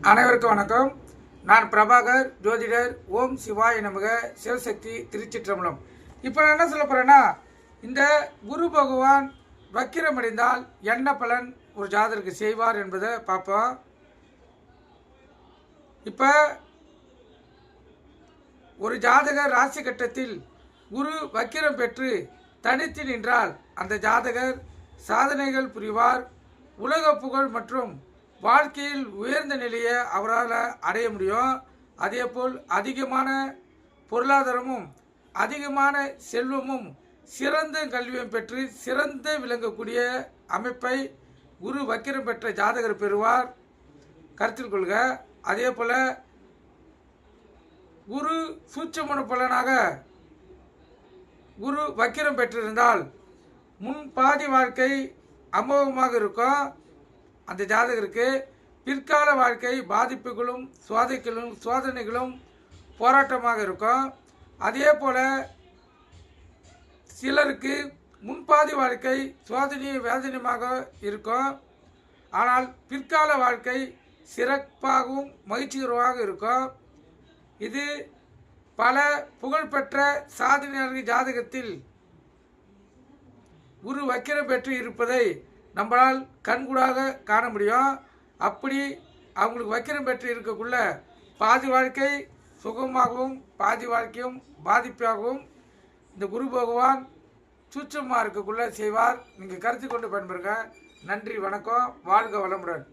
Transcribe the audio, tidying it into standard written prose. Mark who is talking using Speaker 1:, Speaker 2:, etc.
Speaker 1: அனைவருக்கும் வணக்கம். நான் பிரபாகர் ஜோதிடர். ஓம் சிவாய நமக. சிவசக்தி திருச்சிற்றம்பலம். இப்போ நான் என்ன சொல்ல போகிறேன்னா, இந்த குரு பகவான் வக்கிரம் அடைந்தால் என்ன பலன் ஒரு ஜாதகருக்கு செய்வார் என்பதை பார்ப்போம். இப்போ ஒரு ஜாதகர் ராசி கட்டத்தில் குரு வக்கிரம் பெற்று தனித்து நின்றால் அந்த ஜாதகர் சாதனைகள் புரிவார். உலக புகழ் மற்றும் வாழ்க்கையில் உயர்ந்த நிலையை அவரால் அடைய முடியும். அதேபோல் அதிகமான பொருளாதாரமும் அதிகமான செல்வமும் சிறந்த கல்வியும் பெற்று சிறந்த விளங்கக்கூடிய அமைப்பை குரு வக்கிரம் பெற்ற ஜாதகர் பெறுவார். கருத்தில் கொள்க. அதே போல் குரு சூட்சம பலனாக குரு வக்கிரம் பெற்றிருந்தால் முன் பாதி வாழ்க்கை அமோகமாக இருக்கும். அந்த ஜாதகருக்கு பிற்கால வாழ்க்கை பாதிப்புகளும் சோதனைகளும் போராட்டமாக இருக்கும். அதே போல் சிலருக்கு முன்பாதி வாழ்க்கை சோதனையும் வேதனையுமாக இருக்கும். ஆனால் பிற்கால வாழ்க்கை சிறப்பாகவும் மகிழ்ச்சிகரமாக இருக்கும். இது பல புகழ்பெற்ற சாதனையாளர்கள் ஜாதகத்தில் குரு வக்கிரம் பெற்று இருப்பதை நம்மளால் கண்கூடாக காண முடியும். அப்படி அவங்களுக்கு வக்கிரம் பெற்று இருக்கக்குள்ள பாதி வாழ்க்கை சுகமாகவும் பாதி வாழ்க்கையும் பாதிப்பாகவும் இந்த குரு பகவான் சூட்சமாக இருக்கக்குள்ள செய்வார். நீங்கள் கருத்து கொண்டு பயன்பெறுங்க. நன்றி, வணக்கம், வாழ்க வளமுடன்.